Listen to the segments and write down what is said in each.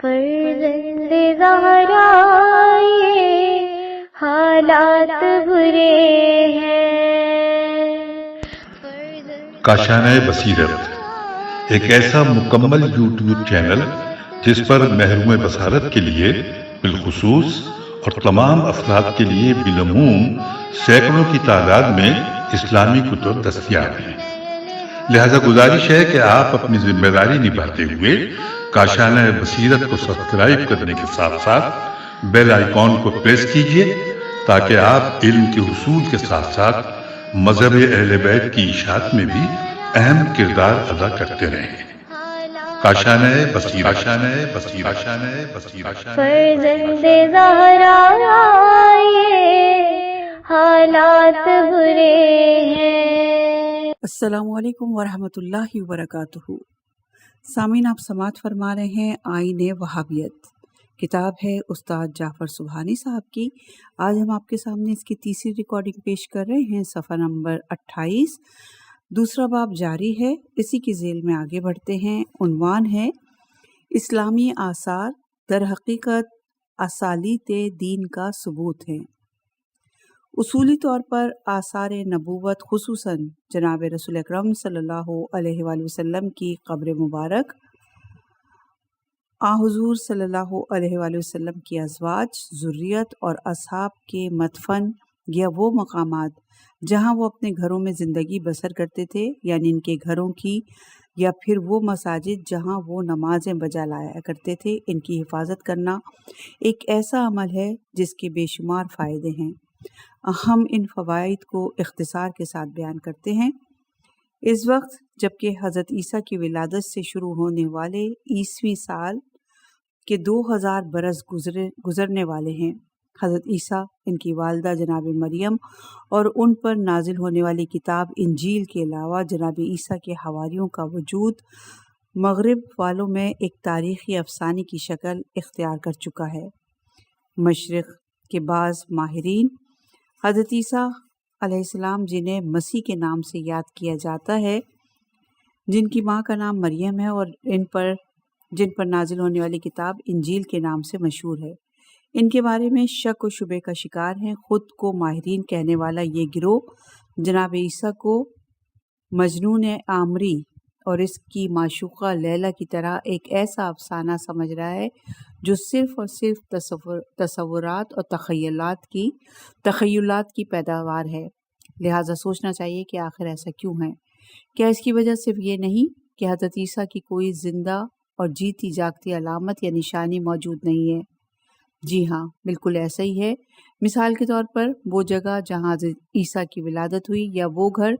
فرزند زہرا یہ حالات برے ہیں۔ کاشانۂ بصیرت ایک ایسا مکمل یوٹیوب چینل جس پر محروم بصارت کے لیے بالخصوص اور تمام افراد کے لیے بالعموم سینکڑوں کی تعداد میں اسلامی کتب دستیاب ہیں۔ لہذا گزارش ہے کہ آپ اپنی ذمہ داری نبھاتے ہوئے کاشانۂ بصیرت کو سبسکرائب کرنے کے ساتھ ساتھ بیل آئیکن کو پریس کیجیے تاکہ آپ علم کے حصول کے ساتھ ساتھ مذہب اہل بیت کی اشاعت میں بھی اہم کردار ادا کرتے رہیں۔ کاشانۂ بصیرت، کاشانۂ بصیرت، کاشانۂ بصیرت۔ فرزند زہرا یہ حالات برے ہیں۔ السلام علیکم ورحمۃ اللہ وبرکاتہ۔ سامعین، آپ سماعت فرما رہے ہیں آئین وہابیت، کتاب ہے استاد جعفر سبحانی صاحب کی۔ آج ہم آپ کے سامنے اس کی تیسری ریکارڈنگ پیش کر رہے ہیں، صفحہ نمبر 28، دوسرا باب جاری ہے۔ اسی کی ذیل میں آگے بڑھتے ہیں۔ عنوان ہے اسلامی آثار در حقیقت اسالیت دین کا ثبوت ہیں۔ اصولی طور پر آثار نبوت، خصوصاً جناب رسول اکرم صلی اللہ علیہ وآلہ وسلم کی قبر مبارک، حضور صلی اللہ علیہ وآلہ وسلم کی ازواج، ذریت اور اصحاب کے مدفن یا وہ مقامات جہاں وہ اپنے گھروں میں زندگی بسر کرتے تھے، یعنی ان کے گھروں کی، یا پھر وہ مساجد جہاں وہ نمازیں بجا لایا کرتے تھے، ان کی حفاظت کرنا ایک ایسا عمل ہے جس کے بے شمار فائدے ہیں۔ ہم ان فوائد کو اختصار کے ساتھ بیان کرتے ہیں۔ اس وقت جبکہ حضرت عیسیٰ کی ولادت سے شروع ہونے والے عیسوی سال کے 2000 برس گزرنے والے ہیں۔ حضرت عیسیٰ، ان کی والدہ جناب مریم اور ان پر نازل ہونے والی کتاب انجیل کے علاوہ جناب عیسیٰ کے حواریوں کا وجود مغرب والوں میں ایک تاریخی افسانے کی شکل اختیار کر چکا ہے۔ مشرق کے بعض ماہرین حضرت عیسیٰ علیہ السلام، جنہیں مسیح کے نام سے یاد کیا جاتا ہے، جن کی ماں کا نام مریم ہے اور جن پر نازل ہونے والی کتاب انجیل کے نام سے مشہور ہے، ان کے بارے میں شک و شبے کا شکار ہیں۔ خود کو ماہرین کہنے والا یہ گروہ جناب عیسیٰ کو مجنون عامری اور اس کی معشوقہ لیلا کی طرح ایک ایسا افسانہ سمجھ رہا ہے جو صرف اور صرف تصورات اور تخیلات کی پیداوار ہے۔ لہٰذا سوچنا چاہیے کہ آخر ایسا کیوں ہے؟ کیا اس کی وجہ صرف یہ نہیں کہ حضرت عیسیٰ کی کوئی زندہ اور جیتی جاگتی علامت یا نشانی موجود نہیں ہے؟ جی ہاں، بالکل ایسا ہی ہے۔ مثال کے طور پر وہ جگہ جہاں حضرت عیسیٰ کی ولادت ہوئی، یا وہ گھر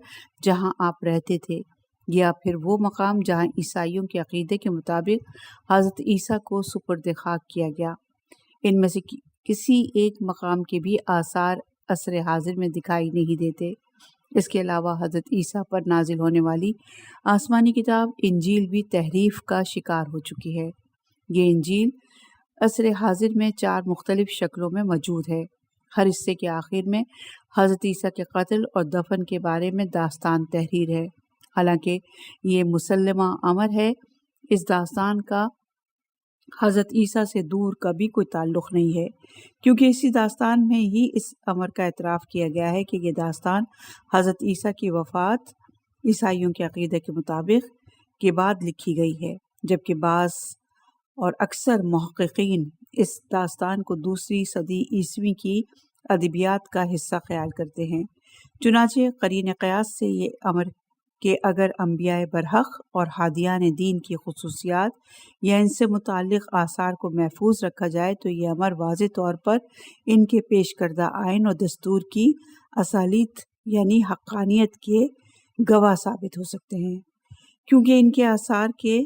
جہاں آپ رہتے تھے، یا پھر وہ مقام جہاں عیسائیوں کے عقیدے کے مطابق حضرت عیسیٰ کو سپرد خاک کیا گیا۔ ان میں سے کسی ایک مقام کے بھی آثار عصر حاضر میں دکھائی نہیں دیتے۔ اس کے علاوہ حضرت عیسیٰ پر نازل ہونے والی آسمانی کتاب انجیل بھی تحریف کا شکار ہو چکی ہے۔ یہ انجیل عصر حاضر میں 4 مختلف شکلوں میں موجود ہے۔ ہر حصے کے آخر میں حضرت عیسیٰ کے قتل اور دفن کے بارے میں داستان تحریر ہے۔ حالانکہ یہ مسلمہ امر ہے، اس داستان کا حضرت عیسیٰ سے دور کبھی کوئی تعلق نہیں ہے، کیونکہ اسی داستان میں ہی اس امر کا اعتراف کیا گیا ہے کہ یہ داستان حضرت عیسیٰ کی وفات عیسائیوں کے عقیدے کے مطابق کے بعد لکھی گئی ہے، جبکہ بعض اور اکثر محققین اس داستان کو 2 صدی عیسوی کی ادبیات کا حصہ خیال کرتے ہیں۔ چنانچہ قرین قیاس سے یہ امر کہ اگر انبیاء برحق اور ہادیان دین کی خصوصیات یا ان سے متعلق آثار کو محفوظ رکھا جائے تو یہ امر واضح طور پر ان کے پیش کردہ آئین اور دستور کی اصالیت یعنی حقانیت کے گواہ ثابت ہو سکتے ہیں، کیونکہ ان کے آثار کے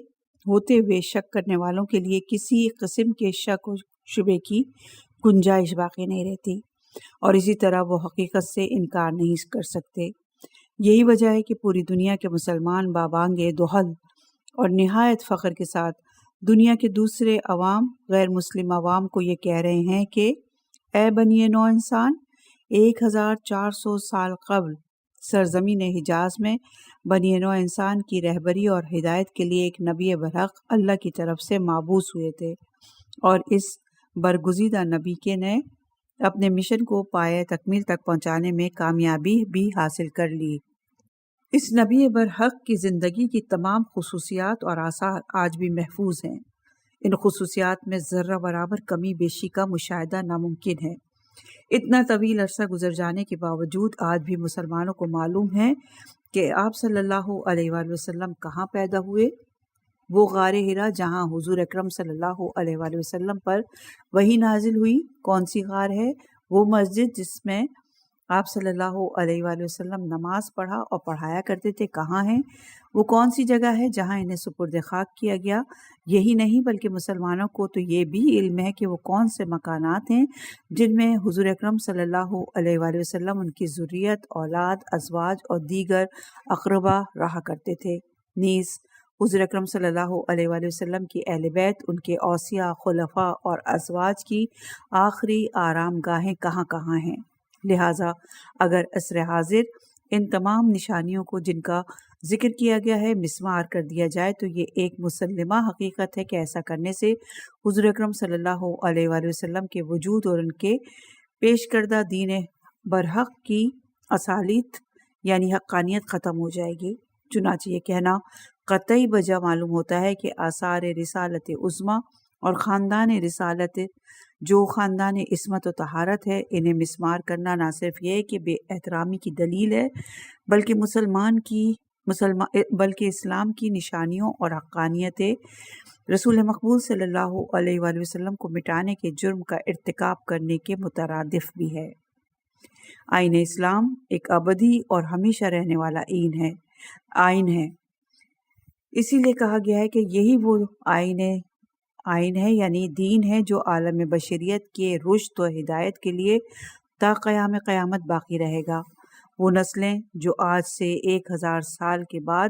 ہوتے ہوئے شک کرنے والوں کے لیے کسی قسم کے شک و شبے کی گنجائش باقی نہیں رہتی، اور اسی طرح وہ حقیقت سے انکار نہیں کر سکتے۔ یہی وجہ ہے کہ پوری دنیا کے مسلمان بابانگ دوحل اور نہایت فخر کے ساتھ دنیا کے دوسرے عوام، غیر مسلم عوام کو یہ کہہ رہے ہیں کہ اے بنی نو انسان، 1400 سال قبل سرزمین حجاز میں بنی نوع انسان کی رہبری اور ہدایت کے لیے ایک نبی برحق اللہ کی طرف سے مابعوث ہوئے تھے۔ اور اس برگزیدہ نبی کے نے اپنے مشن کو پایہ تکمیل تک پہنچانے میں کامیابی بھی حاصل کر لی۔ اس نبی برحق کی زندگی کی تمام خصوصیات اور آثار آج بھی محفوظ ہیں۔ ان خصوصیات میں ذرہ برابر کمی بیشی کا مشاہدہ ناممکن ہے۔ اتنا طویل عرصہ گزر جانے کے باوجود آج بھی مسلمانوں کو معلوم ہے کہ آپ صلی اللہ علیہ وآلہ وسلم کہاں پیدا ہوئے۔ وہ غار حرا جہاں حضور اکرم صلی اللہ علیہ وآلہ وسلم پر وحی نازل ہوئی کون سی غار ہے؟ وہ مسجد جس میں آپ صلی اللہ علیہ وآلہ وسلم نماز پڑھا اور پڑھایا کرتے تھے کہاں ہیں؟ وہ کون سی جگہ ہے جہاں انہیں سپرد خاک کیا گیا؟ یہی نہیں بلکہ مسلمانوں کو تو یہ بھی علم ہے کہ وہ کون سے مکانات ہیں جن میں حضور اکرم صلی اللہ علیہ وآلہ وسلم، ان کی ذریت، اولاد، ازواج اور دیگر اقربا رہا کرتے تھے۔ نیز حضور اکرم صلی اللہ علیہ وآلہ وسلم کی اہل بیت، ان کے اوصیاء، خلفاء اور ازواج کی آخری آرام گاہیں کہاں کہاں ہیں۔ لہٰذا اگر عصر حاضر ان تمام نشانیوں کو جن کا ذکر کیا گیا ہے مسمار کر دیا جائے تو یہ ایک مسلمہ حقیقت ہے کہ ایسا کرنے سے حضور اکرم صلی اللہ علیہ وآلہ وسلم کے وجود اور ان کے پیش کردہ دین برحق کی اصالیت یعنی حقانیت ختم ہو جائے گی۔ چنانچہ یہ کہنا قطعی بجا معلوم ہوتا ہے کہ آثار رسالت عظمیٰ اور خاندان رسالت جو خاندان عصمت و طہارت ہے، انہیں مسمار کرنا نہ صرف یہ کہ بے احترامی کی دلیل ہے بلکہ اسلام کی نشانیوں اور حقانیت رسول مقبول صلی اللہ علیہ وآلہ وسلم کو مٹانے کے جرم کا ارتکاب کرنے کے مترادف بھی ہے۔ آئین اسلام ایک ابدی اور ہمیشہ رہنے والا آئین ہے۔ اسی لیے کہا گیا ہے کہ یہی وہ آئین ہے یعنی دین ہے جو عالم بشریت کے رشد و ہدایت کے لیے تا قیام قیامت باقی رہے گا۔ وہ نسلیں جو آج سے 1000 سال کے بعد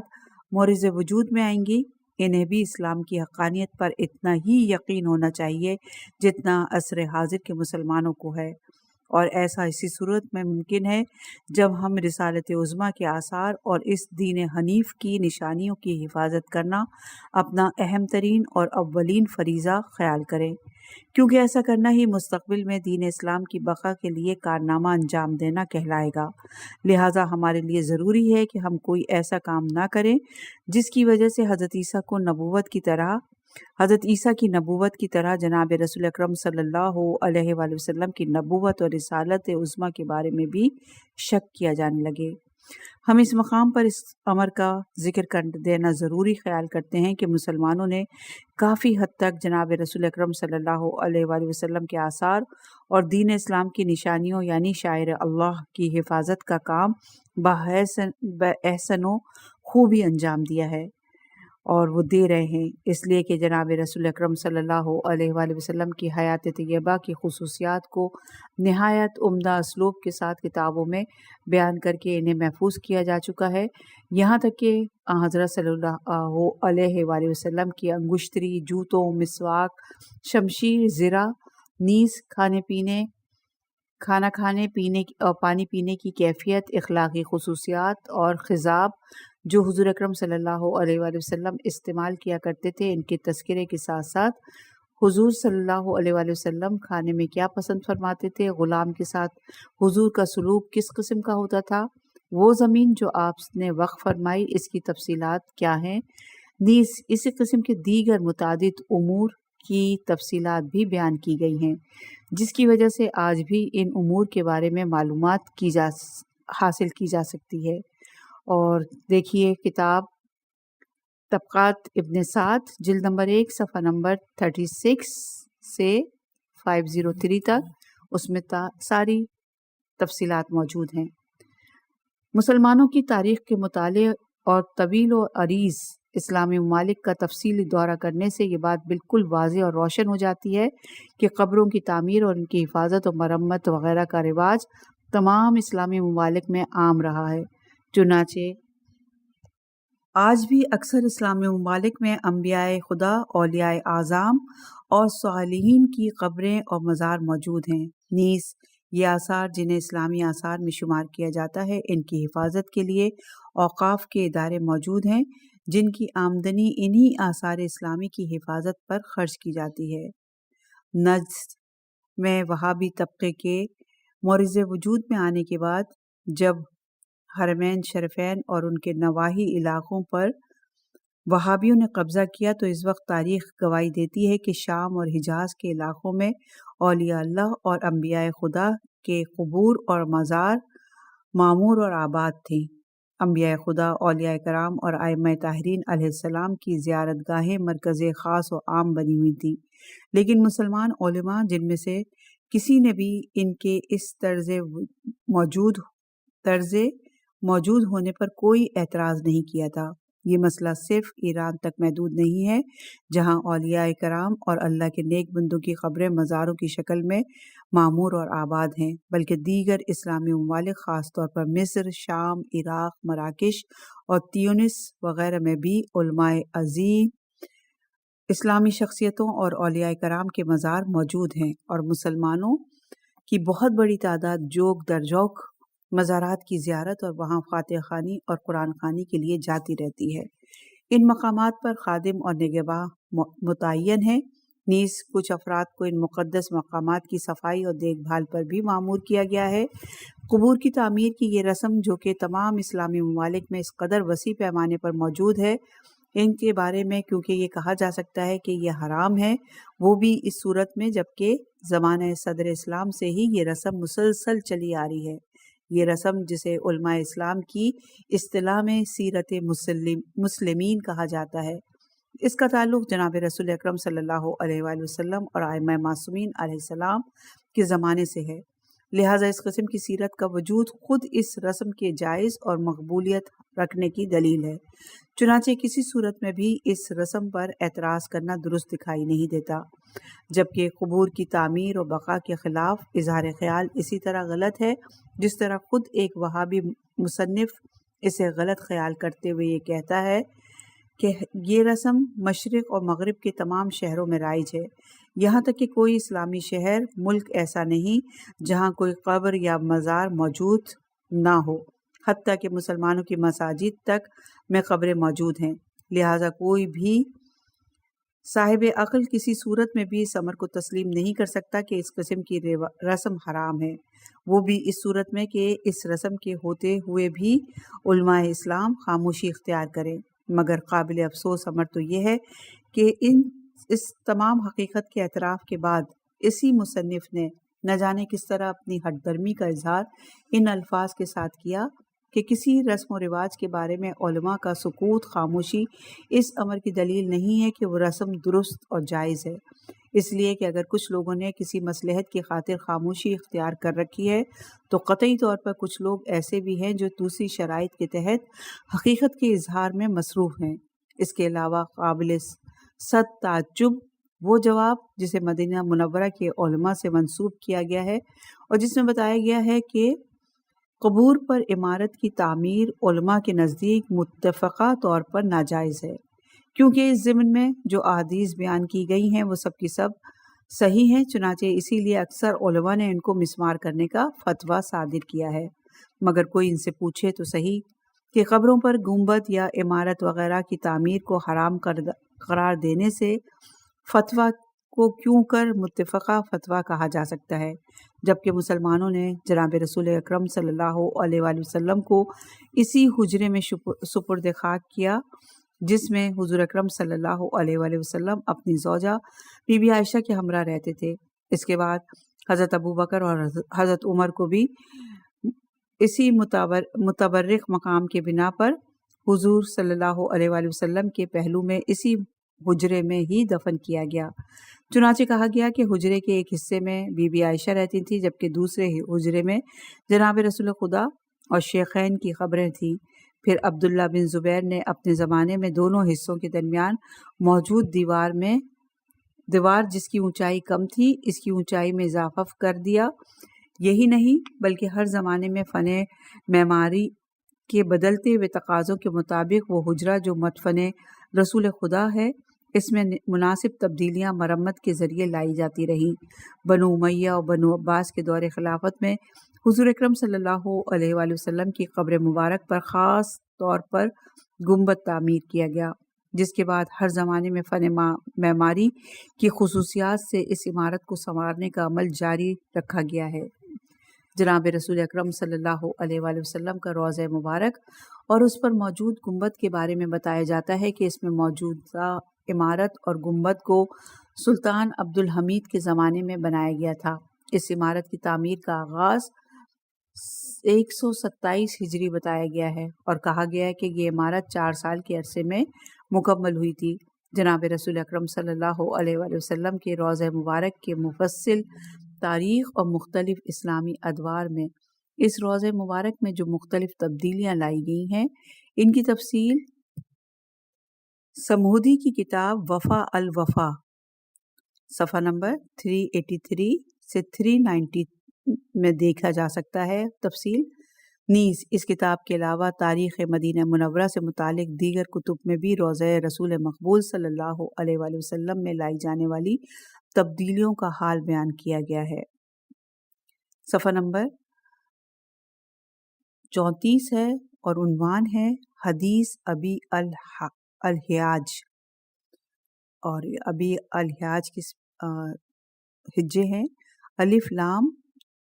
مورز وجود میں آئیں گی، انہیں بھی اسلام کی حقانیت پر اتنا ہی یقین ہونا چاہیے جتنا عصر حاضر کے مسلمانوں کو ہے، اور ایسا اسی صورت میں ممکن ہے جب ہم رسالت عظمیٰ کے آثار اور اس دین حنیف کی نشانیوں کی حفاظت کرنا اپنا اہم ترین اور اولین فریضہ خیال کریں، کیونکہ ایسا کرنا ہی مستقبل میں دین اسلام کی بقا کے لیے کارنامہ انجام دینا کہلائے گا۔ لہٰذا ہمارے لیے ضروری ہے کہ ہم کوئی ایسا کام نہ کریں جس کی وجہ سے حضرت عیسیٰ کی نبوت کی طرح جناب رسول اکرم صلی اللہ علیہ وآلہ وسلم کی نبوت اور رسالت عظمیٰ کے بارے میں بھی شک کیا جانے لگے۔ ہم اس مقام پر اس امر کا ذکر کر دینا ضروری خیال کرتے ہیں کہ مسلمانوں نے کافی حد تک جناب رسول اکرم صلی اللہ علیہ وآلہ وسلم کے آثار اور دین اسلام کی نشانیوں یعنی شاعر اللہ کی حفاظت کا کام بحسن و خوبی انجام دیا ہے، اور وہ دے رہے ہیں، اس لیے کہ جناب رسول اکرم صلی اللہ علیہ وآلہ وسلم کی حیات طیبہ کی خصوصیات کو نہایت عمدہ اسلوب کے ساتھ کتابوں میں بیان کر کے انہیں محفوظ کیا جا چکا ہے، یہاں تک کہ حضرت صلی اللہ علیہ وآلہ وسلم کی انگشتری، جوتوں، مسواک، شمشیر، زرہ، نیز کھانا کھانے پینے اور پانی پینے کی کیفیت، اخلاقی خصوصیات اور خضاب جو حضور اکرم صلی اللہ علیہ وآلہ وسلم استعمال کیا کرتے تھے، ان کے تذکرے کے ساتھ ساتھ حضور صلی اللہ علیہ وآلہ وسلم کھانے میں کیا پسند فرماتے تھے، غلام کے ساتھ حضور کا سلوک کس قسم کا ہوتا تھا، وہ زمین جو آپ نے وقف فرمائی اس کی تفصیلات کیا ہیں، نیز اسی قسم کے دیگر متعدد امور کی تفصیلات بھی بیان کی گئی ہیں، جس کی وجہ سے آج بھی ان امور کے بارے میں معلومات حاصل کی جا سکتی ہے۔ اور دیکھیے کتاب طبقات ابن سعد جلد نمبر 1 صفحہ نمبر 36 سے 503 تک، اس میں ساری تفصیلات موجود ہیں۔ مسلمانوں کی تاریخ کے مطالعے اور طویل و عریض اسلامی ممالک کا تفصیلی دورہ کرنے سے یہ بات بالکل واضح اور روشن ہو جاتی ہے کہ قبروں کی تعمیر اور ان کی حفاظت و مرمت وغیرہ کا رواج تمام اسلامی ممالک میں عام رہا ہے۔ چنانچہ آج بھی اکثر اسلامی ممالک میں انبیاء خدا، اولیاء اعظام اور صالحین کی قبریں اور مزار موجود ہیں۔ نیز یہ آثار جنہیں اسلامی آثار میں شمار کیا جاتا ہے، ان کی حفاظت کے لیے اوقاف کے ادارے موجود ہیں جن کی آمدنی انہی آثار اسلامی کی حفاظت پر خرچ کی جاتی ہے۔ نجد میں وہابی طبقے کے مورث وجود میں آنے کے بعد جب حرمین شریفین اور ان کے نواحی علاقوں پر وہابیوں نے قبضہ کیا تو اس وقت تاریخ گواہی دیتی ہے کہ شام اور حجاز کے علاقوں میں اولیاء اللہ اور انبیاء خدا کے قبور اور مزار معمور اور آباد تھیں۔ انبیاء خدا، اولیاء کرام اور ائمہ طاہرین علیہ السلام کی زیارت گاہیں مرکز خاص و عام بنی ہوئی تھیں، لیکن مسلمان علماء جن میں سے کسی نے بھی ان کے اس طرز موجود ہونے پر کوئی اعتراض نہیں کیا تھا۔ یہ مسئلہ صرف ایران تک محدود نہیں ہے جہاں اولیاء کرام اور اللہ کے نیک بندوں کی قبریں مزاروں کی شکل میں معمور اور آباد ہیں، بلکہ دیگر اسلامی ممالک خاص طور پر مصر، شام، عراق، مراکش اور تیونس وغیرہ میں بھی علماء عظیم، اسلامی شخصیتوں اور اولیاء کرام کے مزار موجود ہیں، اور مسلمانوں کی بہت بڑی تعداد جوک در جوک مزارات کی زیارت اور وہاں فاتحہ خوانی اور قرآن خوانی کے لیے جاتی رہتی ہے۔ ان مقامات پر خادم اور نگہباں متعین ہیں، نیز کچھ افراد کو ان مقدس مقامات کی صفائی اور دیکھ بھال پر بھی مامور کیا گیا ہے۔ قبور کی تعمیر کی یہ رسم جو کہ تمام اسلامی ممالک میں اس قدر وسیع پیمانے پر موجود ہے، ان کے بارے میں کیونکہ یہ کہا جا سکتا ہے کہ یہ حرام ہے، وہ بھی اس صورت میں جبکہ زمانہ صدر اسلام سے ہی یہ رسم مسلسل چلی آ رہی ہے۔ یہ رسم جسے علماء اسلام کی اصطلاح میں سیرت مسلمین کہا جاتا ہے، اس کا تعلق جناب رسول اکرم صلی اللہ علیہ وآلہ وسلم اور ائمہ معصومین علیہ السلام کے زمانے سے ہے، لہٰذا اس قسم کی سیرت کا وجود خود اس رسم کے جائز اور مقبولیت رکھنے کی دلیل ہے۔ چنانچہ کسی صورت میں بھی اس رسم پر اعتراض کرنا درست دکھائی نہیں دیتا، جبکہ قبور کی تعمیر و بقا کے خلاف اظہار خیال اسی طرح غلط ہے جس طرح خود ایک وہابی مصنف اسے غلط خیال کرتے ہوئے یہ کہتا ہے کہ یہ رسم مشرق اور مغرب کے تمام شہروں میں رائج ہے، یہاں تک کہ کوئی اسلامی شہر ملک ایسا نہیں جہاں کوئی قبر یا مزار موجود نہ ہو، حتیٰ کہ مسلمانوں کی مساجد تک میں قبریں موجود ہیں، لہٰذا کوئی بھی صاحب عقل کسی صورت میں بھی اس امر کو تسلیم نہیں کر سکتا کہ اس قسم کی رسم حرام ہے، وہ بھی اس صورت میں کہ اس رسم کے ہوتے ہوئے بھی علماء اسلام خاموشی اختیار کریں۔ مگر قابل افسوس امر تو یہ ہے کہ اس تمام حقیقت کے اعتراف کے بعد اسی مصنف نے نہ جانے کس طرح اپنی ہٹ درمی کا اظہار ان الفاظ کے ساتھ کیا کہ کسی رسم و رواج کے بارے میں علماء کا سکوت، خاموشی اس امر کی دلیل نہیں ہے کہ وہ رسم درست اور جائز ہے، اس لیے کہ اگر کچھ لوگوں نے کسی مصلحت کی خاطر خاموشی اختیار کر رکھی ہے تو قطعی طور پر کچھ لوگ ایسے بھی ہیں جو دوسری شرائط کے تحت حقیقت کے اظہار میں مصروف ہیں۔ اس کے علاوہ قابل صد تعجب وہ جواب جسے مدینہ منورہ کے علماء سے منسوب کیا گیا ہے اور جس میں بتایا گیا ہے کہ قبور پر عمارت کی تعمیر علماء کے نزدیک متفقہ طور پر ناجائز ہے، کیونکہ اس ضمن میں جو احادیث بیان کی گئی ہیں وہ سب کی سب صحیح ہیں، چنانچہ اسی لیے اکثر علماء نے ان کو مسمار کرنے کا فتویٰ صادر کیا ہے۔ مگر کوئی ان سے پوچھے تو صحیح کہ قبروں پر گنبد یا عمارت وغیرہ کی تعمیر کو حرام قرار دینے سے فتویٰ کو کیوں کر متفقہ فتویٰ کہا جا سکتا ہے، جبکہ مسلمانوں نے جناب رسول اکرم صلی اللہ علیہ وآلہ وسلم کو اسی حجرے میں سپرد خاک کیا جس میں حضور اکرم صلی اللہ علیہ وآلہ وسلم اپنی زوجہ بی بی عائشہ کے ہمراہ رہتے تھے۔ اس کے بعد حضرت ابوبکر اور حضرت عمر کو بھی اسی متبرک مقام کے بنا پر حضور صلی اللہ علیہ وآلہ وسلم کے پہلو میں اسی حجرے میں ہی دفن کیا گیا۔ چنانچہ کہا گیا کہ حجرے کے ایک حصے میں بی بی عائشہ رہتی تھی جبکہ دوسرے حجرے میں جناب رسول خدا اور شیخین کی قبریں تھیں۔ پھر عبداللہ بن زبیر نے اپنے زمانے میں دونوں حصوں کے درمیان موجود دیوار جس کی اونچائی کم تھی اس کی اونچائی میں اضافہ کر دیا۔ یہی نہیں بلکہ ہر زمانے میں فن معماری کے بدلتے ہوئے تقاضوں کے مطابق وہ حجرہ جو مدفن رسول خدا ہے اس میں مناسب تبدیلیاں مرمت کے ذریعے لائی جاتی رہیں۔ بنو امیہ اور بنو عباس کے دور خلافت میں حضور اکرم صلی اللہ علیہ وآلہ وسلم کی قبر مبارک پر خاص طور پر گنبد تعمیر کیا گیا۔ جس کے بعد ہر زمانے میں فن معماری کی خصوصیات سے اس عمارت کو سنوارنے کا عمل جاری رکھا گیا ہے۔ جناب رسول اکرم صلی اللہ علیہ وآلہ وسلم کا روضہ مبارک اور اس پر موجود گنبد کے بارے میں بتایا جاتا ہے کہ اس میں موجودہ عمارت اور گنبد کو سلطان عبد الحمید کے زمانے میں بنایا گیا تھا۔ اس عمارت کی تعمیر کا آغاز 127 ہجری بتایا گیا ہے اور کہا گیا ہے کہ یہ عمارت 4 سال کے عرصے میں مکمل ہوئی تھی۔ جناب رسول اکرم صلی اللہ علیہ وآلہ وسلم کے روضہ مبارک کے مفصل تاریخ اور مختلف اسلامی ادوار میں اس روضہ مبارک میں جو مختلف تبدیلیاں لائی گئی ہیں ان کی تفصیل سمودی کی کتاب وفا الوفا صفحہ نمبر 383 سے 390 میں دیکھا جا سکتا ہے۔ تفصیل نیز اس کتاب کے علاوہ تاریخ مدینہ منورہ سے متعلق دیگر کتب میں بھی روضہ رسول مقبول صلی اللہ علیہ وآلہ وسلم میں لائی جانے والی تبدیلیوں کا حال بیان کیا گیا ہے۔ صفحہ نمبر 34 ہے اور عنوان ہے حدیث ابی الحیاج، اور ابی الحیاج کی ہجے ہیں الف لام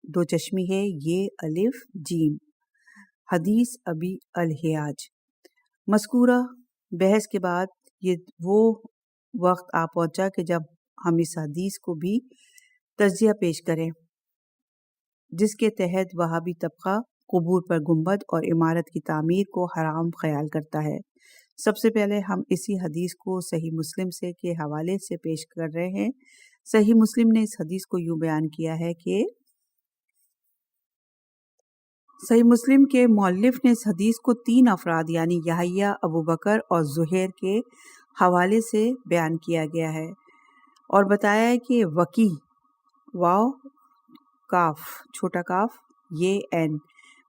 دو چشمی ہے یہ الف جیم۔ حدیث ابی الحیاج مذکورہ بحث کے بعد یہ وہ وقت آ پہنچا کہ جب ہم اس حدیث کو بھی تجزیہ پیش کریں جس کے تحت وہابی طبقہ قبور پر گنبد اور عمارت کی تعمیر کو حرام خیال کرتا ہے۔ سب سے پہلے ہم اسی حدیث کو صحیح مسلم سے کے حوالے سے پیش کر رہے ہیں۔ صحیح مسلم نے اس حدیث کو یوں بیان کیا ہے کہ صحیح مسلم کے مؤلف نے اس حدیث کو 3 افراد یعنی یحییٰ، ابوبکر اور زہیر کے حوالے سے بیان کیا گیا ہے اور بتایا ہے کہ وکی واو کاف چھوٹا کاف یہ این،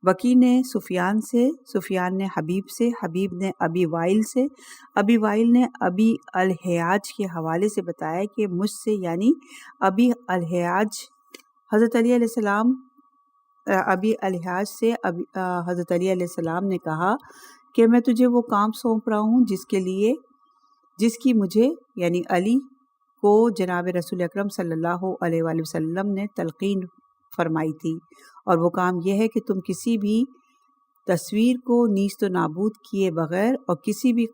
وکی نے سفیان سے، سفیان نے حبیب سے، حبیب نے ابی وائل سے، ابی وائل نے ابی الحیاج کے حوالے سے بتایا کہ مجھ سے یعنی ابی الحیاج حضرت علی علیہ السلام ابی الحیاج سے حضرت علی علیہ السلام نے کہا کہ میں تجھے وہ کام سونپ رہا ہوں جس کی مجھے یعنی علی کو جناب رسول اکرم صلی اللہ علیہ وآلہ وسلم نے تلقین فرمائی تھی، اور وہ کام یہ ہے کہ تم کسی بھی تصویر کو نیست و نابود کیے بغیر اور کسی بھی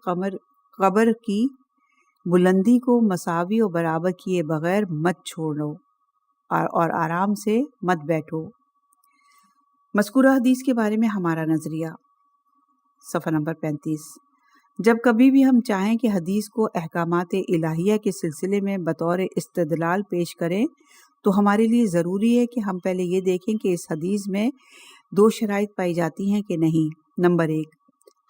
قبر کی بلندی کو مساوی و برابر کیے بغیر مت چھوڑو اور آرام سے مت بیٹھو۔ مذکورہ حدیث کے بارے میں ہمارا نظریہ صفحہ نمبر 35۔ جب کبھی بھی ہم چاہیں کہ حدیث کو احکامات الہیہ کے سلسلے میں بطور استدلال پیش کریں تو ہمارے لیے ضروری ہے کہ ہم پہلے یہ دیکھیں کہ اس حدیث میں 2 شرائط پائی جاتی ہیں کہ نہیں۔ نمبر 1،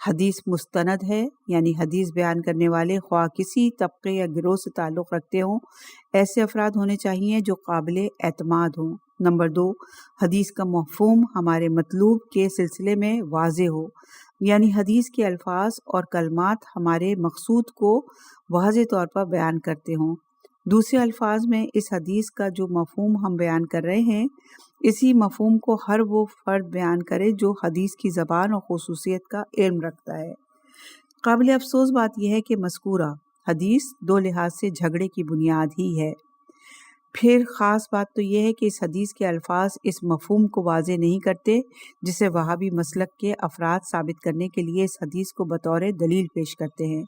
حدیث مستند ہے یعنی حدیث بیان کرنے والے خواہ کسی طبقے یا گروہ سے تعلق رکھتے ہوں ایسے افراد ہونے چاہیے جو قابل اعتماد ہوں۔ نمبر 2، حدیث کا مفہوم ہمارے مطلوب کے سلسلے میں واضح ہو یعنی حدیث کے الفاظ اور کلمات ہمارے مقصود کو واضح طور پر بیان کرتے ہوں۔ دوسرے الفاظ میں اس حدیث کا جو مفہوم ہم بیان کر رہے ہیں اسی مفہوم کو ہر وہ فرد بیان کرے جو حدیث کی زبان اور خصوصیت کا علم رکھتا ہے۔ قابل افسوس بات یہ ہے کہ مذکورہ حدیث 2 لحاظ سے جھگڑے کی بنیاد ہی ہے۔ پھر خاص بات تو یہ ہے کہ اس حدیث کے الفاظ اس مفہوم کو واضح نہیں کرتے جسے وہابی مسلک کے افراد ثابت کرنے کے لیے اس حدیث کو بطور دلیل پیش کرتے ہیں۔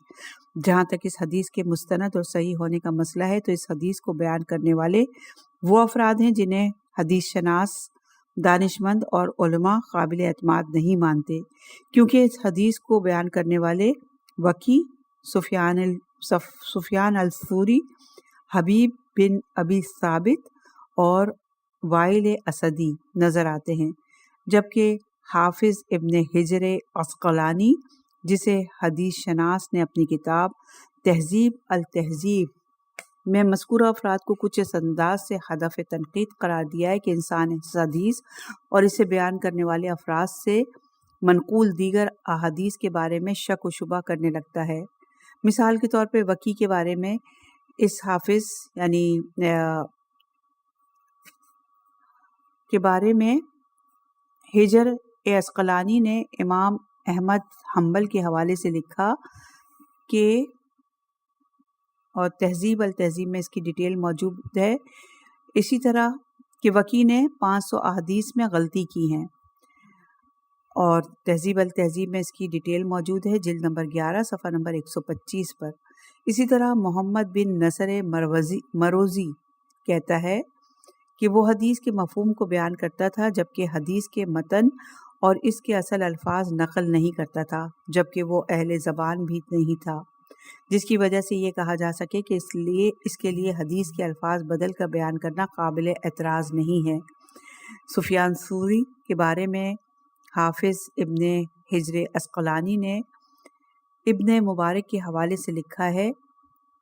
جہاں تک اس حدیث کے مستند اور صحیح ہونے کا مسئلہ ہے تو اس حدیث کو بیان کرنے والے وہ افراد ہیں جنہیں حدیث شناس، دانشمند اور علماء قابل اعتماد نہیں مانتے، کیونکہ اس حدیث کو بیان کرنے والے وکی، سفیان الثوری، حبیب بن ابی ثابت اور وائل اسدی نظر آتے ہیں، جبکہ حافظ ابن حجر عسقلانی جسے حدیث شناس نے اپنی کتاب تہذیب التہذیب میں مذکورہ افراد کو کچھ اس انداز سے ہدف تنقید قرار دیا ہے کہ انسان اس حدیث اور اسے بیان کرنے والے افراد سے منقول دیگر احادیث کے بارے میں شک و شبہ کرنے لگتا ہے۔ مثال کے طور پہ وکی کے بارے میں اس حافظ یعنی کے بارے میں حجر عسقلانی نے امام احمد حنبل کے حوالے سے لکھا کہ اور تہذیب التہذیب میں اس کی ڈیٹیل موجود ہے۔ اسی طرح کہ وکی نے 500 احادیث میں غلطی کی ہیں، اور تہذیب التہذیب میں اس کی ڈیٹیل موجود ہے جلد نمبر 11 صفحہ نمبر 125 پر۔ اسی طرح محمد بن نصر مروزی کہتا ہے کہ وہ حدیث کے مفہوم کو بیان کرتا تھا جبکہ حدیث کے متن اور اس کے اصل الفاظ نقل نہیں کرتا تھا، جبکہ وہ اہل زبان بھی نہیں تھا، جس کی وجہ سے یہ کہا جا سکے کہ اس کے لیے حدیث کے الفاظ بدل کر بیان کرنا قابل اعتراض نہیں ہے۔ سفیان ثوری کے بارے میں حافظ ابن حجر عسقلانی نے ابن مبارک کے حوالے سے لکھا ہے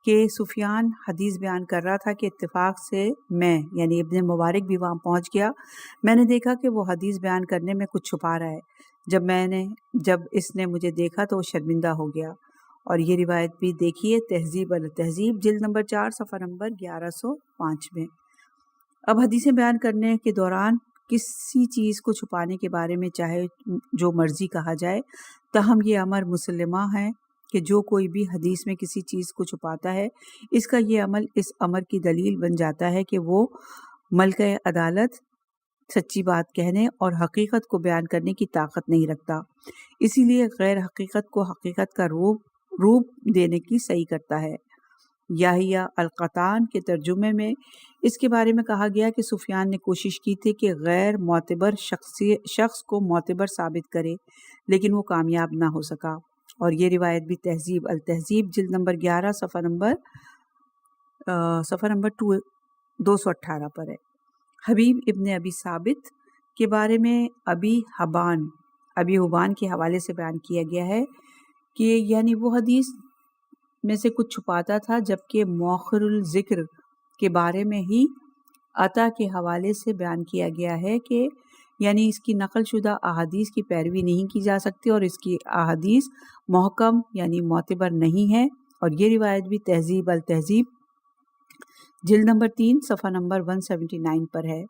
کہ سفیان حدیث بیان کر رہا تھا کہ اتفاق سے میں یعنی ابن مبارک بھی وہاں پہنچ گیا۔ میں نے دیکھا کہ وہ حدیث بیان کرنے میں کچھ چھپا رہا ہے۔ جب اس نے مجھے دیکھا تو وہ شرمندہ ہو گیا۔ اور یہ روایت بھی دیکھیے تہذیب التہذیب جلد نمبر 4 صفحہ نمبر 1105 میں۔ اب حدیثیں بیان کرنے کے دوران کسی چیز کو چھپانے کے بارے میں چاہے جو مرضی کہا جائے، تاہم یہ امر مسلمہ ہے کہ جو کوئی بھی حدیث میں کسی چیز کو چھپاتا ہے، اس کا یہ عمل اس امر کی دلیل بن جاتا ہے کہ وہ ملکہ عدالت، سچی بات کہنے اور حقیقت کو بیان کرنے کی طاقت نہیں رکھتا، اسی لیے غیر حقیقت کو حقیقت کا روپ دینے کی صحیح کرتا ہے۔ یحییٰ القطان کے ترجمے میں اس کے بارے میں کہا گیا کہ سفیان نے کوشش کی تھی کہ غیر معتبر شخص کو معتبر ثابت کرے، لیکن وہ کامیاب نہ ہو سکا۔ اور یہ روایت بھی تہذیب التہذیب جلد نمبر 11 صفحہ نمبر 218 پر ہے۔ حبیب ابن ابی ثابت کے بارے میں ابی حبان کے حوالے سے بیان کیا گیا ہے کہ یعنی وہ حدیث میں سے کچھ چھپاتا تھا، جبکہ مؤخر الذکر کے بارے میں ہی عطا کے حوالے سے بیان کیا گیا ہے کہ یعنی اس کی نقل شدہ احادیث کی پیروی نہیں کی جا سکتی اور اس کی احادیث محکم یعنی معتبر نہیں ہے۔ اور یہ روایت بھی تہذیب التہذیب جلد نمبر 3 صفحہ نمبر 179 پر ہے۔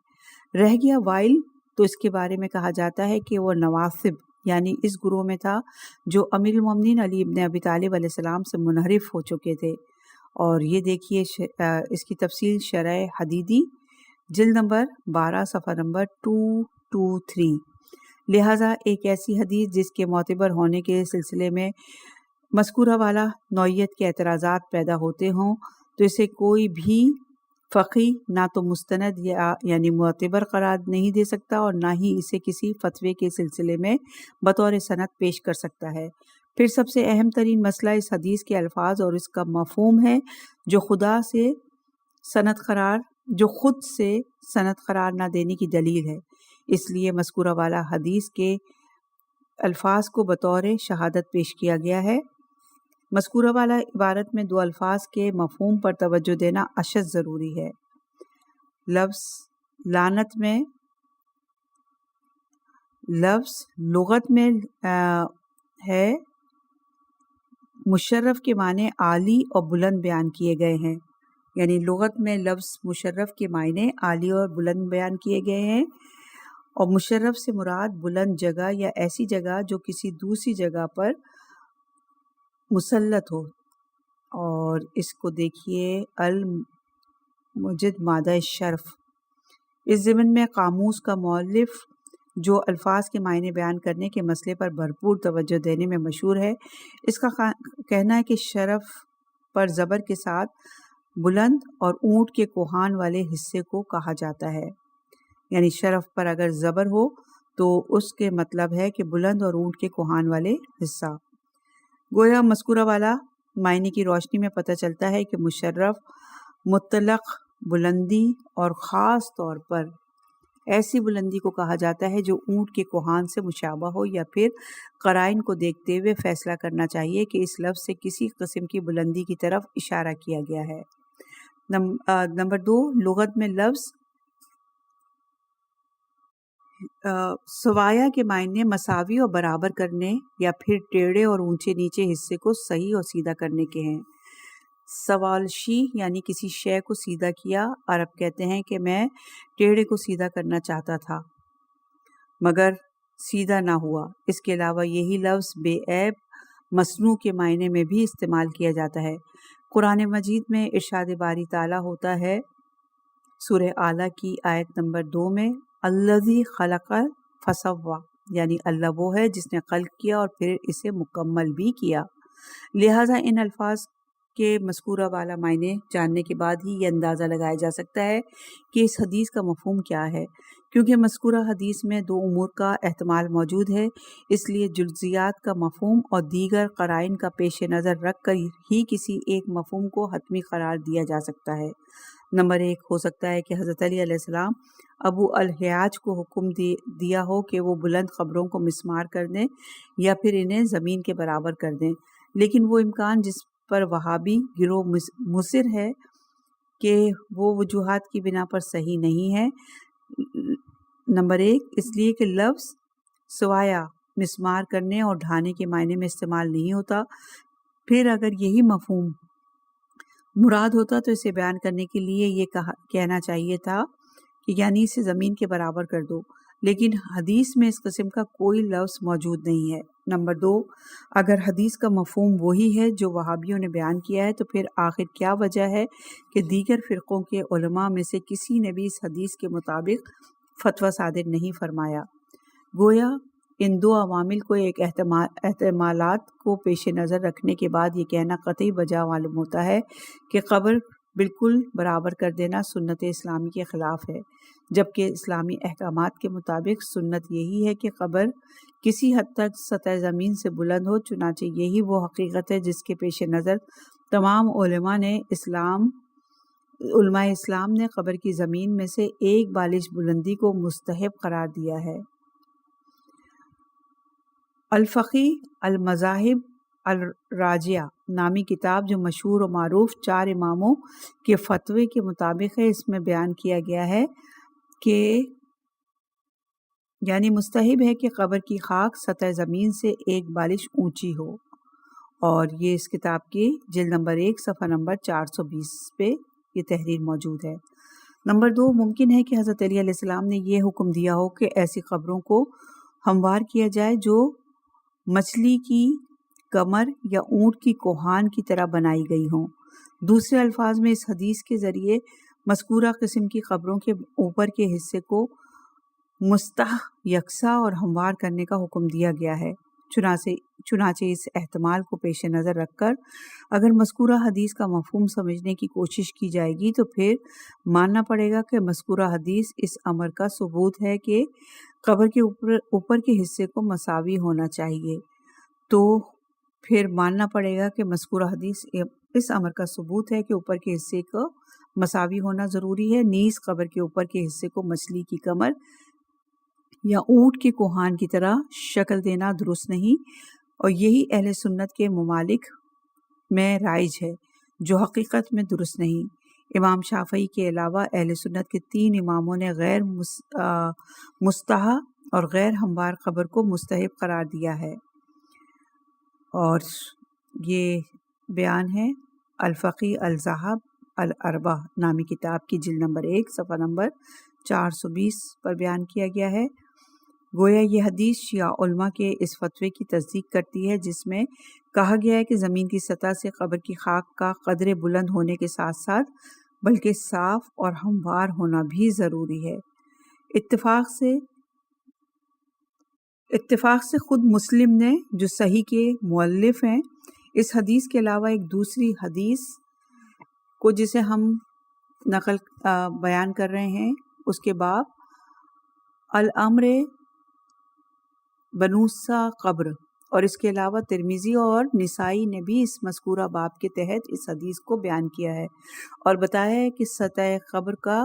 رہ گیا وائل، تو اس کے بارے میں کہا جاتا ہے کہ وہ نواصب یعنی اس گروہ میں تھا جو امیر المومنین علی ابن ابی طالب علیہ السلام سے منحرف ہو چکے تھے۔ اور یہ دیکھیے اس کی تفصیل شرح حدیدی جلد نمبر 12 صفحہ نمبر 223۔ لہٰذا ایک ایسی حدیث جس کے معتبر ہونے کے سلسلے میں مذکورہ والا نوعیت کے اعتراضات پیدا ہوتے ہوں تو اسے کوئی بھی فقیہ نہ تو مستند یعنی معتبر قرار نہیں دے سکتا اور نہ ہی اسے کسی فتوے کے سلسلے میں بطور سند پیش کر سکتا ہے۔ پھر سب سے اہم ترین مسئلہ اس حدیث کے الفاظ اور اس کا مفہوم ہے جو خود سے سند قرار نہ دینے کی دلیل ہے۔ اس لیے مذکورہ والا حدیث کے الفاظ کو بطور شہادت پیش کیا گیا ہے۔ مذکورہ والا عبارت میں دو الفاظ کے مفہوم پر توجہ دینا اشد ضروری ہے۔ لفظ لغت میں ہے مشرف کے معنی عالی اور بلند بیان کیے گئے ہیں، یعنی لغت میں لفظ مشرف کے معنی عالی اور بلند بیان کیے گئے ہیں، اور مشرف سے مراد بلند جگہ یا ایسی جگہ جو کسی دوسری جگہ پر مسلط ہو۔ اور اس کو دیکھیے المجد مادہ شرف۔ اس ضمن میں قاموس کا مؤلف جو الفاظ کے معنی بیان کرنے کے مسئلے پر بھرپور توجہ دینے میں مشہور ہے، اس کا کہنا ہے کہ شرف پر زبر کے ساتھ بلند اور اونٹ کے کوہان والے حصے کو کہا جاتا ہے، یعنی شرف پر اگر زبر ہو تو اس کے مطلب ہے کہ بلند اور اونٹ کے کوہان والے حصہ۔ گویا مذکورہ والا معنی کی روشنی میں پتہ چلتا ہے کہ مشرف مطلق بلندی اور خاص طور پر ایسی بلندی کو کہا جاتا ہے جو اونٹ کے کوہان سے مشابہ ہو، یا پھر قرائن کو دیکھتے ہوئے فیصلہ کرنا چاہیے کہ اس لفظ سے کسی قسم کی بلندی کی طرف اشارہ کیا گیا ہے۔ نمبر 2، لغت میں لفظ سوایا کے معنی مساوی اور برابر کرنے یا پھر ٹیڑھے اور اونچے نیچے حصے کو صحیح اور سیدھا کرنے کے ہیں۔ سوالشی یعنی کسی شے کو سیدھا کیا۔ عرب کہتے ہیں کہ میں ٹیڑھے کو سیدھا کرنا چاہتا تھا مگر سیدھا نہ ہوا۔ اس کے علاوہ یہی لفظ بے عیب مصنوع کے معنی میں بھی استعمال کیا جاتا ہے۔ قرآن مجید میں ارشاد باری تعالیٰ ہوتا ہے سورہ اعلیٰ کی آیت نمبر 2 میں، الذی خلق فسوا، یعنی اللہ وہ ہے جس نے خلق کیا اور پھر اسے مکمل بھی کیا۔ لہٰذا ان الفاظ کے مذکورہ والا معنی جاننے کے بعد ہی یہ اندازہ لگایا جا سکتا ہے کہ اس حدیث کا مفہوم کیا ہے۔ کیونکہ مذکورہ حدیث میں 2 امور کا احتمال موجود ہے، اس لیے جزئیات کا مفہوم اور دیگر قرائن کا پیش نظر رکھ کر ہی کسی ایک مفہوم کو حتمی قرار دیا جا سکتا ہے۔ نمبر 1 ہو سکتا ہے کہ حضرت علی علیہ السلام ابو الحیاج کو حکم دیا ہو کہ وہ بلند قبروں کو مسمار کر دیں یا پھر انہیں زمین کے برابر کر دیں، لیکن وہ امکان جس پر وہابی گروہ مصر ہے کہ وہ وجوہات کی بنا پر صحیح نہیں ہے۔ نمبر 1 اس لیے کہ لفظ سوایا مسمار کرنے اور ڈھانے کے معنی میں استعمال نہیں ہوتا۔ پھر اگر یہی مفہوم مراد ہوتا تو اسے بیان کرنے کے لیے یہ کہنا چاہیے تھا کہ یعنی اسے زمین کے برابر کر دو، لیکن حدیث میں اس قسم کا کوئی لفظ موجود نہیں ہے۔ نمبر 2 اگر حدیث کا مفہوم وہی ہے جو وہابیوں نے بیان کیا ہے تو پھر آخر کیا وجہ ہے کہ دیگر فرقوں کے علماء میں سے کسی نے بھی اس حدیث کے مطابق فتویٰ صادر نہیں فرمایا؟ گویا ان 2 عوامل کو ایک احتمالات کو پیش نظر رکھنے کے بعد یہ کہنا قطعی بجا معلوم ہوتا ہے کہ قبر بالکل برابر کر دینا سنت اسلامی کے خلاف ہے، جبکہ اسلامی احکامات کے مطابق سنت یہی ہے کہ قبر کسی حد تک سطح زمین سے بلند ہو، چنانچہ یہی وہ حقیقت ہے جس کے پیش نظر تمام علماء اسلام نے قبر کی زمین میں سے ایک بالش بلندی کو مستحب قرار دیا ہے۔ الفقی المذاہب الراجعہ نامی کتاب جو مشہور و معروف 4 اماموں کے فتوے کے مطابق ہے، اس میں بیان کیا گیا ہے کہ یعنی مستحب ہے کہ قبر کی خاک سطح زمین سے ایک بالش اونچی ہو، اور یہ اس کتاب کی جلد نمبر 1 صفحہ نمبر 420 پہ یہ تحریر موجود ہے۔ نمبر 2 ممکن ہے کہ حضرت علی علیہ السلام نے یہ حکم دیا ہو کہ ایسی قبروں کو ہموار کیا جائے جو مچھلی کی کمر یا اونٹ کی کوہان کی طرح بنائی گئی ہوں۔ دوسرے الفاظ میں اس حدیث کے ذریعے مذکورہ قسم کی قبروں کے اوپر کے حصے کو مستح یکساں اور ہموار کرنے کا حکم دیا گیا ہے۔ چنانچہ اس احتمال کو پیش نظر رکھ کر اگر مذکورہ حدیث کا مفہوم سمجھنے کی کوشش کی جائے گی تو پھر ماننا پڑے گا کہ مذکورہ حدیث اس امر کا ثبوت ہے کہ قبر کے اوپر کے حصے کو مساوی ہونا چاہیے۔ تو پھر ماننا پڑے گا کہ مذکورہ حدیث اس امر کا ثبوت ہے کہ اوپر کے حصے کو مساوی ہونا ضروری ہے، نیز قبر کے اوپر کے حصے کو مچھلی کی کمر یا اونٹ کی کوہان کی طرح شکل دینا درست نہیں، اور یہی اہل سنت کے ممالک میں رائج ہے، جو حقیقت میں درست نہیں۔ امام شافعی کے علاوہ اہل سنت کے 3 اماموں نے غیر مستحا اور غیر ہموار قبر کو مستحب قرار دیا ہے، اور یہ بیان ہے الفقی الذہب الاربع نامی کتاب کی جلد نمبر 1 صفحہ نمبر 420 پر بیان کیا گیا ہے۔ گویا یہ حدیث شیعہ علماء کے اس فتوے کی تصدیق کرتی ہے جس میں کہا گیا ہے کہ زمین کی سطح سے قبر کی خاک کا قدر بلند ہونے کے ساتھ ساتھ بلکہ صاف اور ہموار ہونا بھی ضروری ہے۔ اتفاق سے خود مسلم نے جو صحیح کے مؤلف ہیں اس حدیث کے علاوہ ایک دوسری حدیث کو جسے ہم بیان کر رہے ہیں اس کے باب الامر بنوسا قبر، اور اس کے علاوہ ترمذی اور نسائی نے بھی اس مذکورہ باب کے تحت اس حدیث کو بیان کیا ہے اور بتایا ہے کہ سطح قبر کا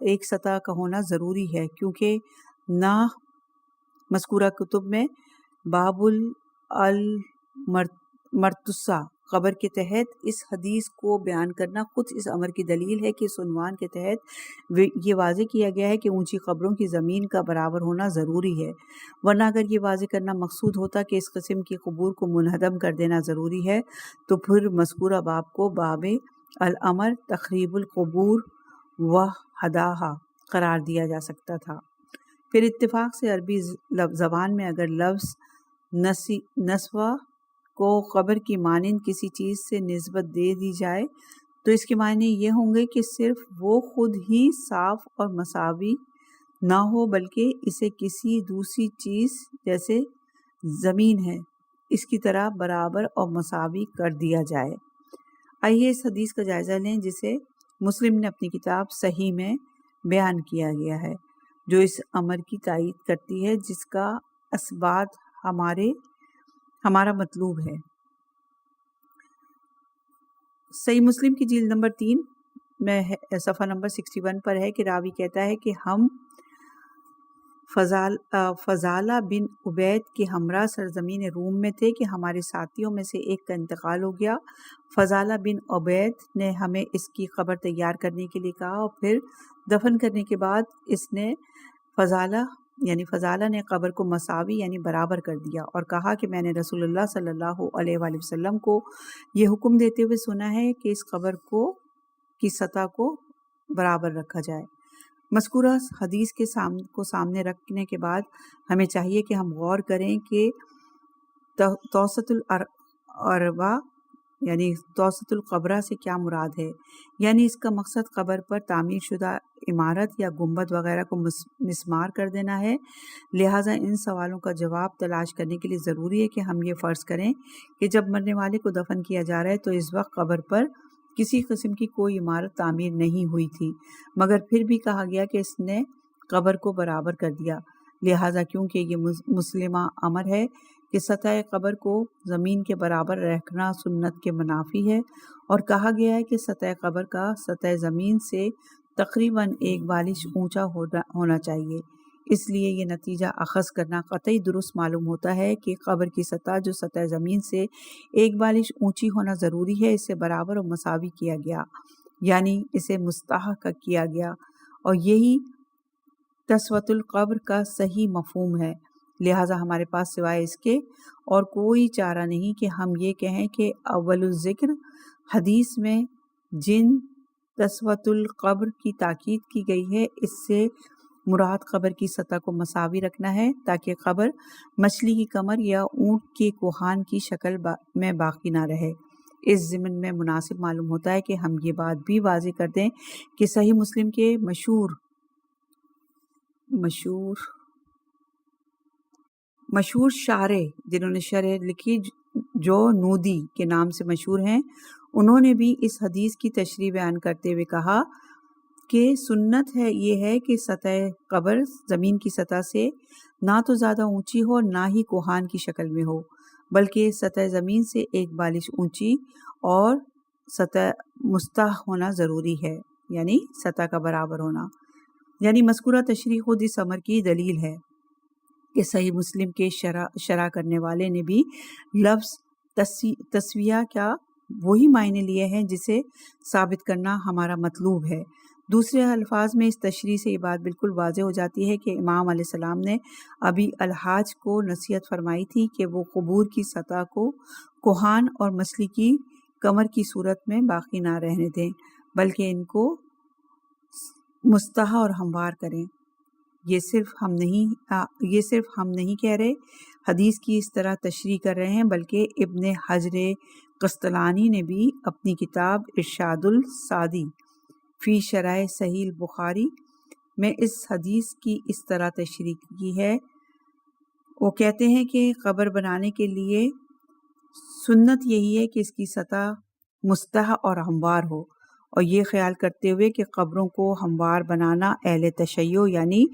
ایک سطح کا ہونا ضروری ہے، کیونکہ نہ مذکورہ کتب میں باب المرتسہ قبر کے تحت اس حدیث کو بیان کرنا خود اس امر کی دلیل ہے کہ اس عنوان کے تحت یہ واضح کیا گیا ہے کہ اونچی قبروں کی زمین کا برابر ہونا ضروری ہے، ورنہ اگر یہ واضح کرنا مقصود ہوتا کہ اس قسم کی قبور کو منہدم کر دینا ضروری ہے تو پھر مذکورہ باب کو باب الامر تخریب القبور و ہداہا قرار دیا جا سکتا تھا۔ پھر اتفاق سے عربی زبان میں اگر لفظ نسوہ کو قبر کی مانند کسی چیز سے نسبت دے دی جائے تو اس کے معنی یہ ہوں گے کہ صرف وہ خود ہی صاف اور مساوی نہ ہو بلکہ اسے کسی دوسری چیز جیسے زمین ہے اس کی طرح برابر اور مساوی کر دیا جائے۔ آئیے اس حدیث کا جائزہ لیں جسے مسلم نے اپنی کتاب صحیح میں بیان کیا گیا ہے، جو اس امر کی تائید کرتی ہے جس کا اثبات ہمارا مطلوب ہے۔ صحیح مسلم کی جلد نمبر 3 میں صفحہ نمبر 61 پر ہے کہ راوی کہتا ہے کہ ہم فضالہ بن عبید کے ہمراہ سرزمین روم میں تھے کہ ہمارے ساتھیوں میں سے ایک کا انتقال ہو گیا۔ فضالہ بن عبید نے ہمیں اس کی قبر تیار کرنے کے لیے کہا اور پھر دفن کرنے کے بعد اس نے فضالہ نے قبر کو مساوی یعنی برابر کر دیا اور کہا کہ میں نے رسول اللہ صلی اللہ علیہ وآلہ وسلم کو یہ حکم دیتے ہوئے سنا ہے کہ اس قبر کی سطح کو برابر رکھا جائے۔ مذکورہ حدیث کو سامنے رکھنے کے بعد ہمیں چاہیے کہ ہم غور کریں کہ توسط الاربا یعنی توسط القبرہ سے کیا مراد ہے، یعنی اس کا مقصد قبر پر تعمیر شدہ عمارت یا گنبد وغیرہ کو مسمار کر دینا ہے۔ لہٰذا ان سوالوں کا جواب تلاش کرنے کے لیے ضروری ہے کہ ہم یہ فرض کریں کہ جب مرنے والے کو دفن کیا جا رہا ہے تو اس وقت قبر پر کسی قسم کی کوئی عمارت تعمیر نہیں ہوئی تھی، مگر پھر بھی کہا گیا کہ اس نے قبر کو برابر کر دیا۔ لہٰذا کیونکہ یہ مسلمہ امر ہے کہ سطح قبر کو زمین کے برابر رکھنا سنت کے منافی ہے، اور کہا گیا ہے کہ سطح قبر کا سطح زمین سے تقریباً 1 بالش اونچا ہونا چاہیے۔ اس لیے یہ نتیجہ اخذ کرنا قطعی درست معلوم ہوتا ہے کہ قبر کی سطح جو سطح زمین سے 1 بالش اونچی ہونا ضروری ہے اسے برابر اور مساوی کیا گیا، یعنی اسے مستحق کیا گیا، اور یہی تسوۃ القبر کا صحیح مفہوم ہے۔ لہٰذا ہمارے پاس سوائے اس کے اور کوئی چارہ نہیں کہ ہم یہ کہیں کہ اول الذکر حدیث میں جن تسوۃ القبر کی تاکید کی گئی ہے اس سے مراد قبر کی سطح کو مساوی رکھنا ہے تاکہ قبر مچھلی کی کمر یا اونٹ کے کوہان کی شکل میں باقی نہ رہے۔ اس ضمن میں مناسب معلوم ہوتا ہے کہ ہم یہ بات بھی واضح کر دیں کہ صحیح مسلم کے مشہور شارح جنہوں نے شرح لکھی جو نودی کے نام سے مشہور ہیں، انہوں نے بھی اس حدیث کی تشریح بیان کرتے ہوئے کہا کہ سنت یہ ہے کہ سطح قبر زمین کی سطح سے نہ تو زیادہ اونچی ہو نہ ہی کوہان کی شکل میں ہو، بلکہ سطح زمین سے 1 بالش اونچی اور سطح مستح ہونا ضروری ہے، یعنی سطح کا برابر ہونا۔ یعنی مذکورہ تشریح خود اس امر کی دلیل ہے کہ صحیح مسلم کے شرح کرنے والے نے بھی لفظ تسویہ کا وہی معنی لیے ہیں جسے ثابت کرنا ہمارا مطلوب ہے۔ دوسرے الفاظ میں اس تشریح سے یہ بات بالکل واضح ہو جاتی ہے کہ امام علیہ السلام نے ابی الحاج کو نصیحت فرمائی تھی کہ وہ قبور کی سطح کو کوہان اور مچھلی کی کمر کی صورت میں باقی نہ رہنے دیں بلکہ ان کو مستح اور ہموار کریں۔ یہ صرف ہم نہیں کہہ رہے، حدیث کی اس طرح تشریح کر رہے ہیں، بلکہ ابن حجر قسطلانی نے بھی اپنی کتاب ارشاد السادی فی شرح صحیح البخاری میں اس حدیث کی اس طرح تشریح کی ہے۔ وہ کہتے ہیں کہ قبر بنانے کے لیے سنت یہی ہے کہ اس کی سطح مستح اور ہموار ہو، اور یہ خیال کرتے ہوئے کہ قبروں کو ہموار بنانا اہل تشیع یعنی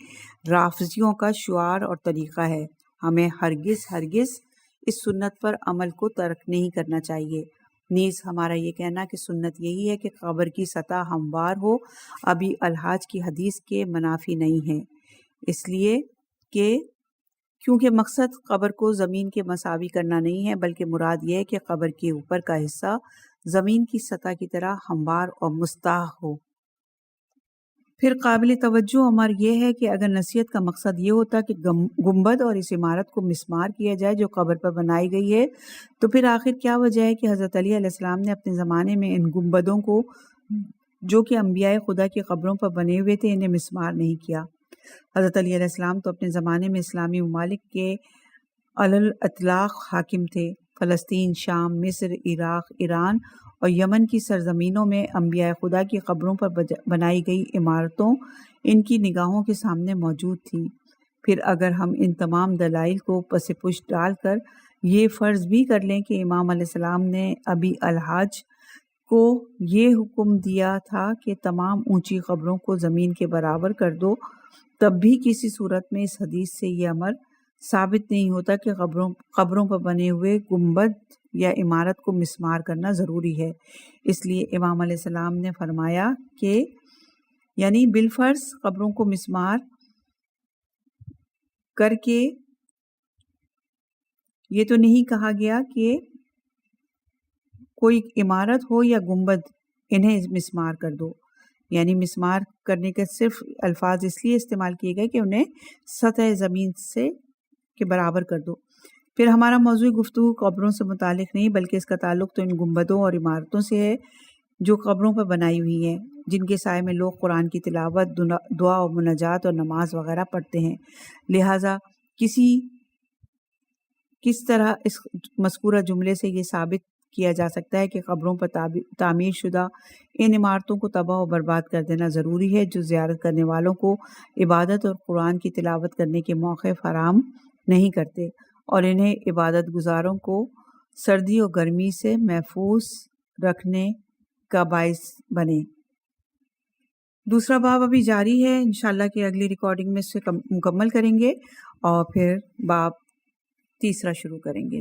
رافضیوں کا شعار اور طریقہ ہے، ہمیں ہرگز اس سنت پر عمل کو ترک نہیں کرنا چاہیے۔ نیز ہمارا یہ کہنا کہ سنت یہی ہے کہ قبر کی سطح ہموار ہو ابی الحاج کی حدیث کے منافی نہیں ہے، اس لیے کہ کیونکہ مقصد قبر کو زمین کے مساوی کرنا نہیں ہے بلکہ مراد یہ ہے کہ قبر کے اوپر کا حصہ زمین کی سطح کی طرح ہموار اور مستح ہو۔ پھر قابل توجہ امر یہ ہے کہ اگر نصیحت کا مقصد یہ ہوتا کہ گنبد اور اس عمارت کو مسمار کیا جائے جو قبر پر بنائی گئی ہے، تو پھر آخر کیا وجہ ہے کہ حضرت علی علیہ السلام نے اپنے زمانے میں ان گنبدوں کو جو کہ انبیاء خدا کی قبروں پر بنے ہوئے تھے انہیں مسمار نہیں کیا؟ حضرت علی علیہ السلام تو اپنے زمانے میں اسلامی ممالک کے علی الاطلاق حاکم تھے، فلسطین، شام، مصر، عراق، ایران اور یمن کی سرزمینوں میں انبیاء خدا کی قبروں پر بنائی گئی عمارتوں ان کی نگاہوں کے سامنے موجود تھیں۔ پھر اگر ہم ان تمام دلائل کو پس پشت ڈال کر یہ فرض بھی کر لیں کہ امام علیہ السلام نے ابی الحاج کو یہ حکم دیا تھا کہ تمام اونچی قبروں کو زمین کے برابر کر دو، تب بھی کسی صورت میں اس حدیث سے یہ امر ثابت نہیں ہوتا کہ قبروں پر بنے ہوئے گنبد یا عمارت کو مسمار کرنا ضروری ہے۔ اس لیے امام علیہ السلام نے فرمایا کہ یعنی بالفرض قبروں کو مسمار کر کے یہ تو نہیں کہا گیا کہ کوئی عمارت ہو یا گنبد انہیں مسمار کر دو، یعنی مسمار کرنے کے صرف الفاظ اس لیے استعمال کیے گئے کہ انہیں سطح زمین سے کے برابر کر دو۔ پھر ہمارا موضوع گفتگو قبروں سے متعلق نہیں بلکہ اس کا تعلق تو ان گنبدوں اور عمارتوں سے ہے جو قبروں پر بنائی ہوئی ہیں، جن کے سائے میں لوگ قرآن کی تلاوت، دعا و مناجات اور نماز وغیرہ پڑھتے ہیں۔ لہٰذا کس طرح اس مذکورہ جملے سے یہ ثابت کیا جا سکتا ہے کہ قبروں پر تعمیر شدہ ان عمارتوں کو تباہ و برباد کر دینا ضروری ہے جو زیارت کرنے والوں کو عبادت اور قرآن کی تلاوت کرنے کے موقع فراہم نہیں کرتے اور انہیں عبادت گزاروں کو سردی اور گرمی سے محفوظ رکھنے کا باعث بنے۔ دوسرا باب ابھی جاری ہے، انشاءاللہ کہ اگلی ریکارڈنگ میں اس سے مکمل کریں گے اور پھر باب تیسرا شروع کریں گے۔